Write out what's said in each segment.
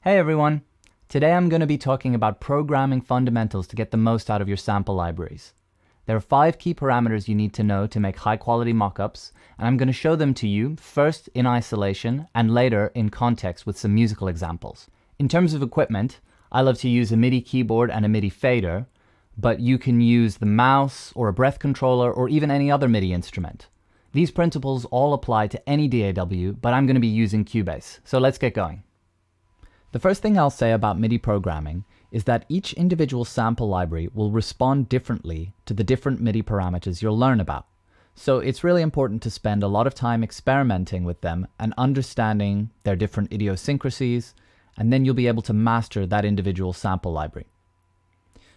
Hey everyone! Today I'm going to be talking about programming fundamentals to get the most out of your sample libraries. There are 5 key parameters you need to know to make high-quality mockups, and I'm going to show them to you first in isolation and later in context with some musical examples. In terms of equipment, I love to use a MIDI keyboard and a MIDI fader, but you can use the mouse or a breath controller or even any other MIDI instrument. These principles all apply to any DAW, but I'm going to be using Cubase, so let's get going. The first thing I'll say about MIDI programming is that each individual sample library will respond differently to the different MIDI parameters you'll learn about. So it's really important to spend a lot of time experimenting with them and understanding their different idiosyncrasies, and then you'll be able to master that individual sample library.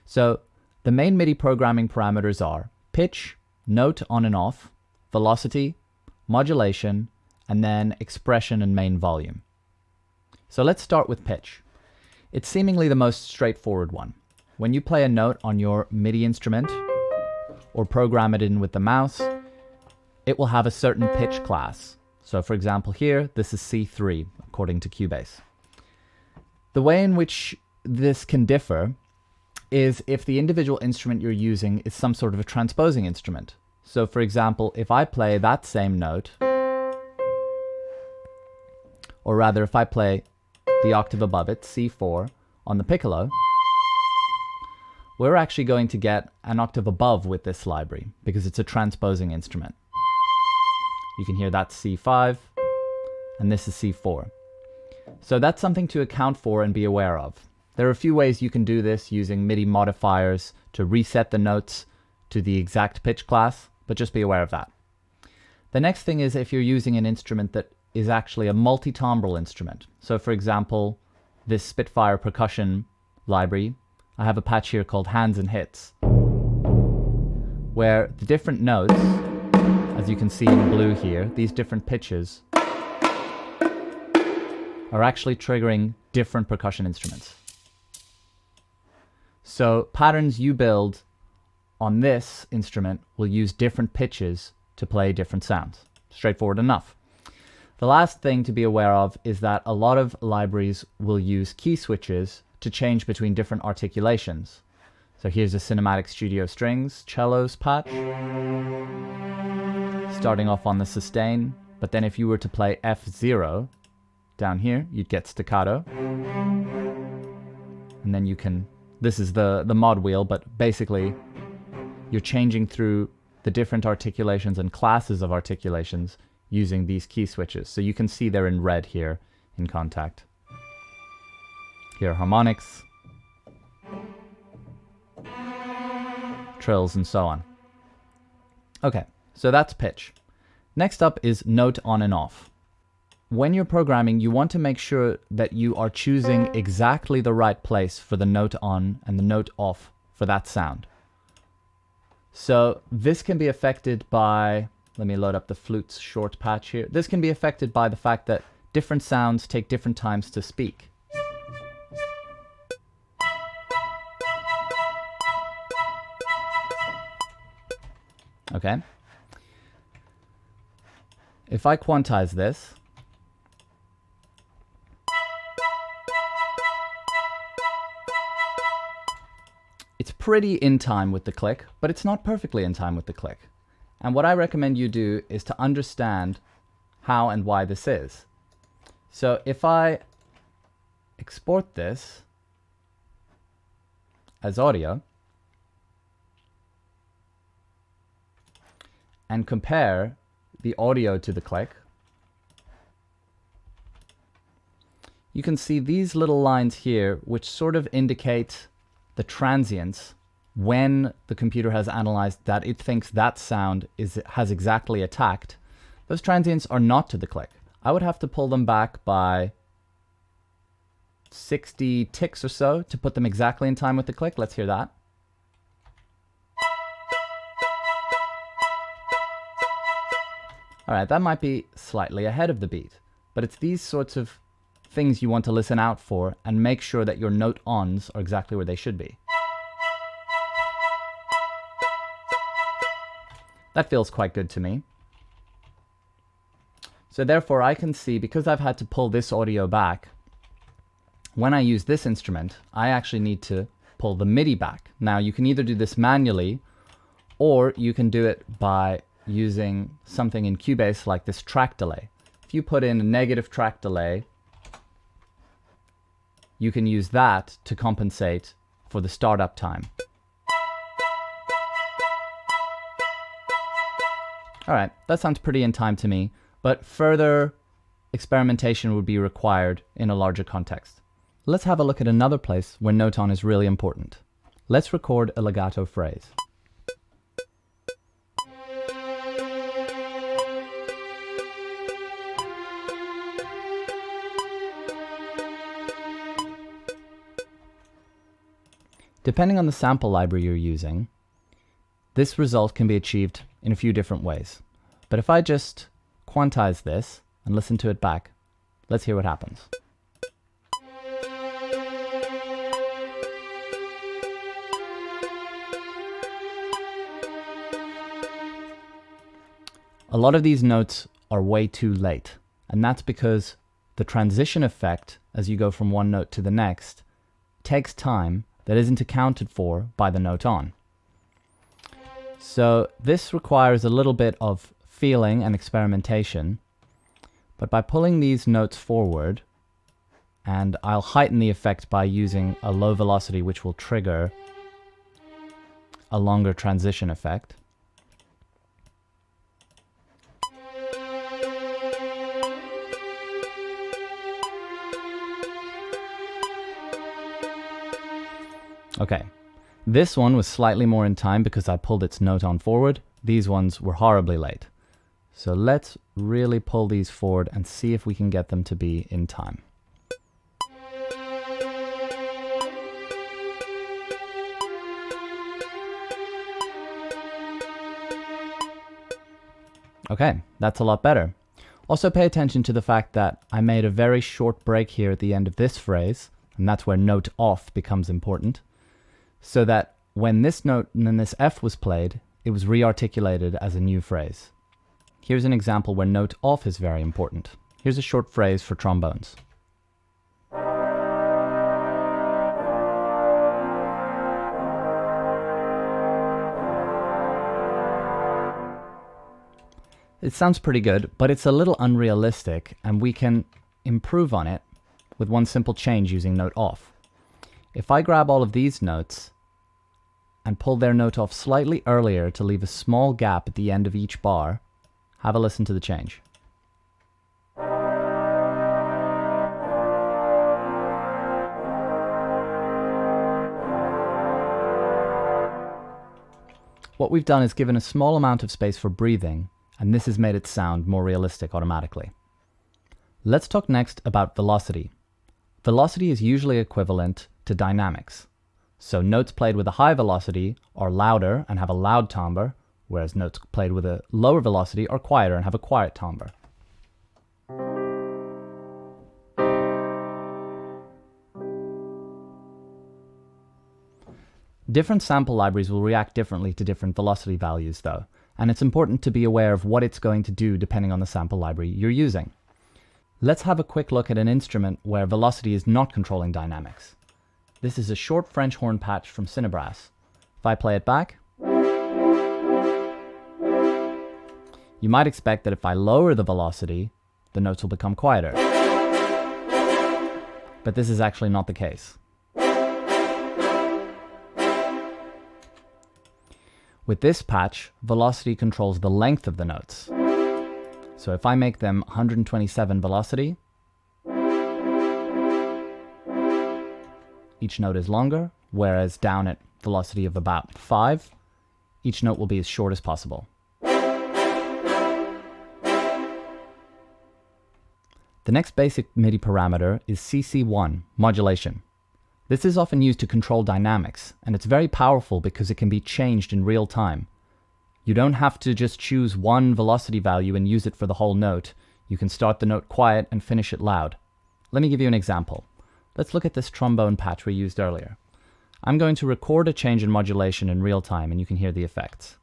So the main MIDI programming parameters are pitch, note on and off, velocity, modulation, and then expression and main volume. So let's start with pitch. It's seemingly the most straightforward one. When you play a note on your MIDI instrument or program it in with the mouse, it will have a certain pitch class. So for example here, this is C3 according to Cubase. The way in which this can differ is if the individual instrument you're using is some sort of a transposing instrument. So for example, if I play that same note, or rather if I play the octave above it, C4, on the piccolo, we're actually going to get an octave above with this library because it's a transposing instrument. You can hear that's C5 and this is C4. So that's something to account for and be aware of. There are a few ways you can do this using MIDI modifiers to reset the notes to the exact pitch class, but just be aware of that. The next thing is if you're using an instrument that is actually a multi-timbral instrument. So for example, this Spitfire percussion library, I have a patch here called Hands and Hits, where the different notes, as you can see in blue here, these different pitches, are actually triggering different percussion instruments. So patterns you build on this instrument will use different pitches to play different sounds. Straightforward enough. The last thing to be aware of is that a lot of libraries will use key switches to change between different articulations. So here's a Cinematic Studio Strings cellos patch, starting off on the sustain, but then if you were to play F0 down here, you'd get staccato. And then you can, this is the mod wheel, but basically you're changing through the different articulations and classes of articulations using these key switches. So you can see they're in red here in Contact. Here are harmonics, trills, and so on. Okay, so that's pitch. Next up is note on and off. When you're programming, you want to make sure that you are choosing exactly the right place for the note on and the note off for that sound. So this can be affected by, let me load up the flute's short patch here. This can be affected by the fact that different sounds take different times to speak. Okay. If I quantize this, it's pretty in time with the click, but it's not perfectly in time with the click. And what I recommend you do is to understand how and why this is. So if I export this as audio and compare the audio to the click, you can see these little lines here which sort of indicate the transients when the computer has analyzed that it thinks that sound has exactly attacked. Those transients are not to the click. I would have to pull them back by 60 ticks or so to put them exactly in time with the click. Let's hear that. All right, that might be slightly ahead of the beat, but it's these sorts of things you want to listen out for and make sure that your note ons are exactly where they should be. That feels quite good to me. So therefore I can see, because I've had to pull this audio back, when I use this instrument, I actually need to pull the MIDI back. Now you can either do this manually, or you can do it by using something in Cubase like this track delay. If you put in a negative track delay, you can use that to compensate for the startup time. All right, that sounds pretty in time to me, but further experimentation would be required in a larger context. Let's have a look at another place where note on is really important. Let's record a legato phrase. Depending on the sample library you're using, this result can be achieved in a few different ways. But if I just quantize this and listen to it back, let's hear what happens. A lot of these notes are way too late, and that's because the transition effect as you go from one note to the next takes time that isn't accounted for by the note on. So this requires a little bit of feeling and experimentation, but by pulling these notes forward, and I'll heighten the effect by using a low velocity which will trigger a longer transition effect. Okay, this one was slightly more in time because I pulled its note on forward. These ones were horribly late. So let's really pull these forward and see if we can get them to be in time. Okay, that's a lot better. Also pay attention to the fact that I made a very short break here at the end of this phrase, and that's where note off becomes important, so that when this note and then this F was played, it was re-articulated as a new phrase. Here's an example where note off is very important. Here's a short phrase for trombones. It sounds pretty good, but it's a little unrealistic, and we can improve on it with one simple change using note off. If I grab all of these notes and pull their note off slightly earlier to leave a small gap at the end of each bar, have a listen to the change. What we've done is given a small amount of space for breathing, and this has made it sound more realistic automatically. Let's talk next about velocity. Velocity is usually equivalent to dynamics. So notes played with a high velocity are louder and have a loud timbre, whereas notes played with a lower velocity are quieter and have a quiet timbre. Different sample libraries will react differently to different velocity values though, and it's important to be aware of what it's going to do depending on the sample library you're using. Let's have a quick look at an instrument where velocity is not controlling dynamics. This is a short French horn patch from Cinebrass. If I play it back, you might expect that if I lower the velocity, the notes will become quieter. But this is actually not the case. With this patch, velocity controls the length of the notes. So if I make them 127 velocity, each note is longer, whereas down at velocity of about 5, each note will be as short as possible. The next basic MIDI parameter is CC1, modulation. This is often used to control dynamics, and it's very powerful because it can be changed in real time. You don't have to just choose one velocity value and use it for the whole note. You can start the note quiet and finish it loud. Let me give you an example. Let's look at this trombone patch we used earlier. I'm going to record a change in modulation in real time, and you can hear the effects.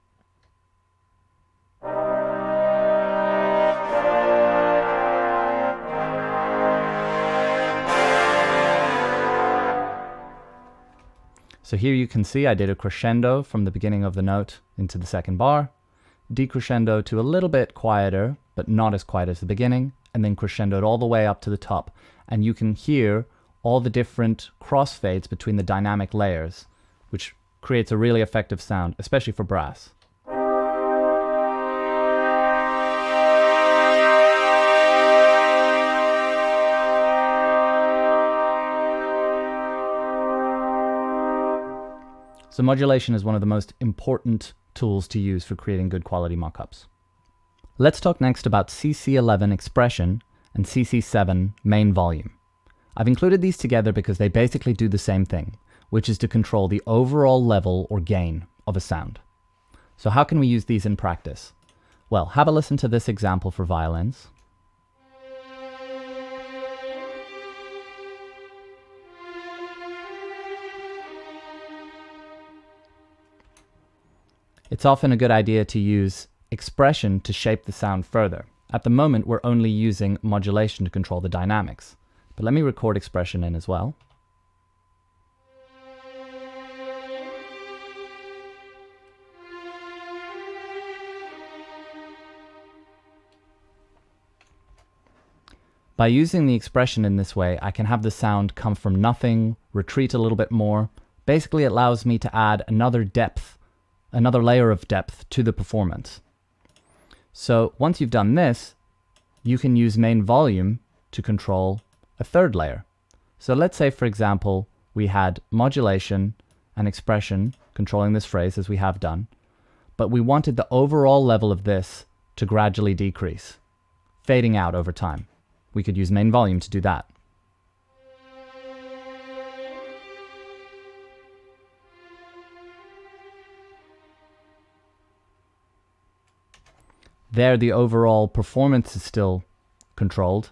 So here you can see I did a crescendo from the beginning of the note into the second bar, decrescendo to a little bit quieter, but not as quiet as the beginning, and then crescendoed all the way up to the top. And you can hear all the different crossfades between the dynamic layers, which creates a really effective sound, especially for brass. So modulation is one of the most important tools to use for creating good quality mockups. Let's talk next about CC11 expression and CC7 main volume. I've included these together because they basically do the same thing, which is to control the overall level or gain of a sound. So how can we use these in practice? Well, have a listen to this example for violins. It's often a good idea to use expression to shape the sound further. At the moment, we're only using modulation to control the dynamics. But let me record expression in as well. By using the expression in this way, I can have the sound come from nothing, retreat a little bit more. Basically, it allows me to add another layer of depth to the performance. So once you've done this, you can use main volume to control a third layer. So let's say, for example, we had modulation and expression controlling this phrase as we have done, but we wanted the overall level of this to gradually decrease, fading out over time. We could use main volume to do that. There, the overall performance is still controlled,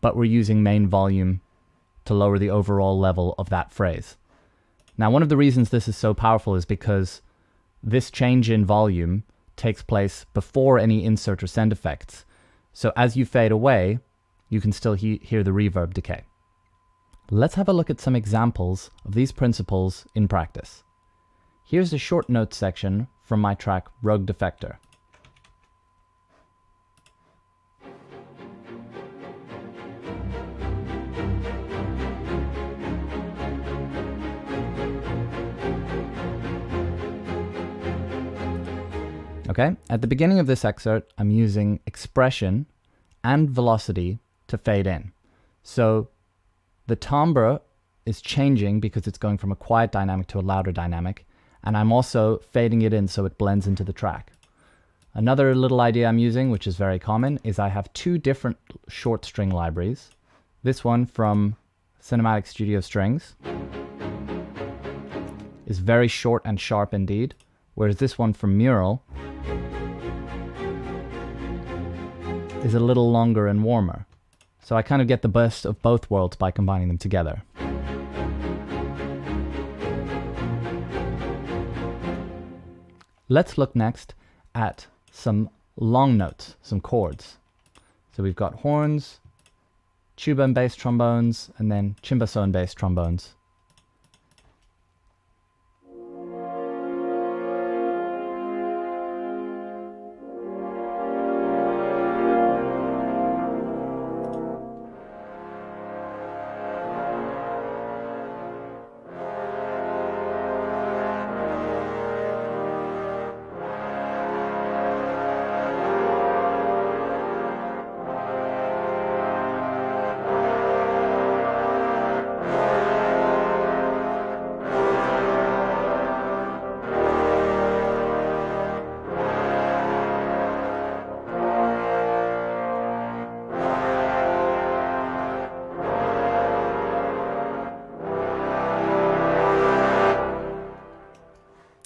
but we're using main volume to lower the overall level of that phrase. Now, one of the reasons this is so powerful is because this change in volume takes place before any insert or send effects. So as you fade away, you can still hear the reverb decay. Let's have a look at some examples of these principles in practice. Here's a short note section from my track Rogue Defector. Okay, at the beginning of this excerpt, I'm using expression and velocity to fade in. So the timbre is changing because it's going from a quiet dynamic to a louder dynamic, and I'm also fading it in so it blends into the track. Another little idea I'm using, which is very common, is I have two different short string libraries. This one from Cinematic Studio Strings is very short and sharp indeed, whereas this one from Mural is a little longer and warmer. So I kind of get the best of both worlds by combining them together. Let's look next at some long notes, some chords. So we've got horns, tuba and bass trombones, and then chimbasso and bass trombones.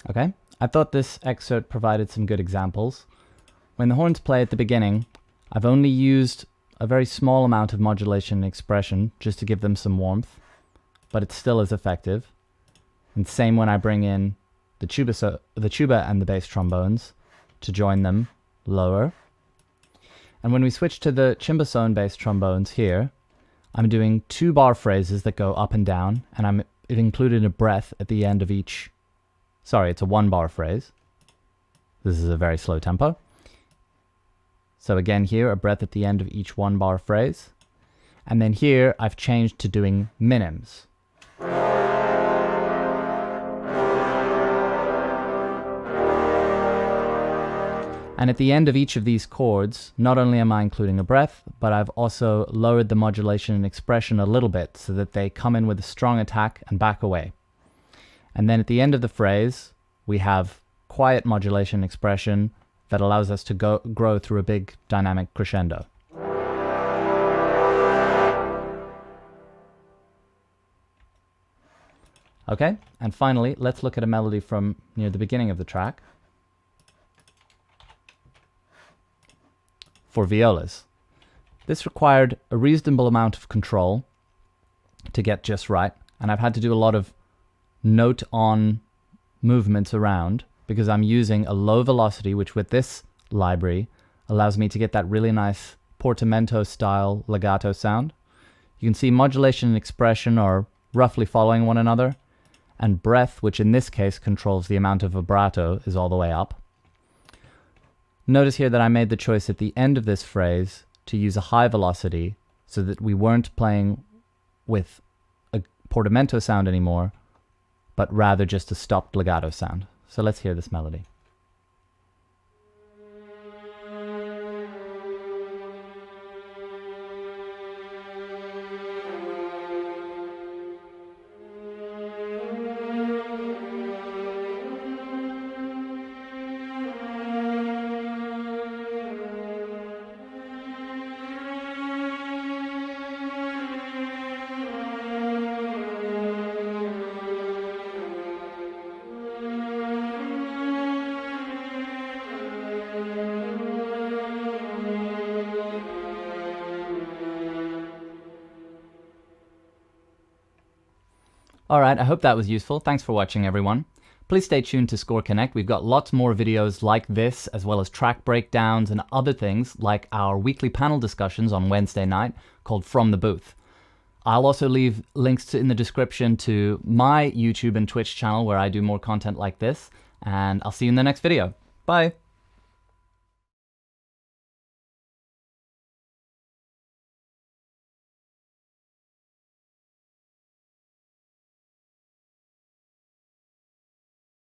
Okay, I thought this excerpt provided some good examples. When the horns play at the beginning, I've only used a very small amount of modulation and expression just to give them some warmth, but it's still as effective. And same when I bring in the tuba and the bass trombones to join them lower. And when we switch to the chimbasso and bass trombones here, I'm doing 2-bar phrases that go up and down, and it included a breath at the end of each. Sorry, it's a 1-bar phrase. This is a very slow tempo. So again here, a breath at the end of each 1-bar phrase. And then here, I've changed to doing minims. And at the end of each of these chords, not only am I including a breath, but I've also lowered the modulation and expression a little bit so that they come in with a strong attack and back away. And then at the end of the phrase, we have quiet modulation expression that allows us to grow through a big dynamic crescendo. Okay, and finally, let's look at a melody from near the beginning of the track. For violas. This required a reasonable amount of control to get just right, and I've had to do a lot of note-on movements around because I'm using a low velocity, which with this library allows me to get that really nice portamento-style legato sound. You can see modulation and expression are roughly following one another, and breath, which in this case controls the amount of vibrato, is all the way up. Notice here that I made the choice at the end of this phrase to use a high velocity so that we weren't playing with a portamento sound anymore, but rather just a stopped legato sound. So let's hear this melody. Alright, I hope that was useful. Thanks for watching, everyone. Please stay tuned to Score Connect. We've got lots more videos like this, as well as track breakdowns and other things like our weekly panel discussions on Wednesday night called From the Booth. I'll also leave links in the description to my YouTube and Twitch channel where I do more content like this, and I'll see you in the next video. Bye!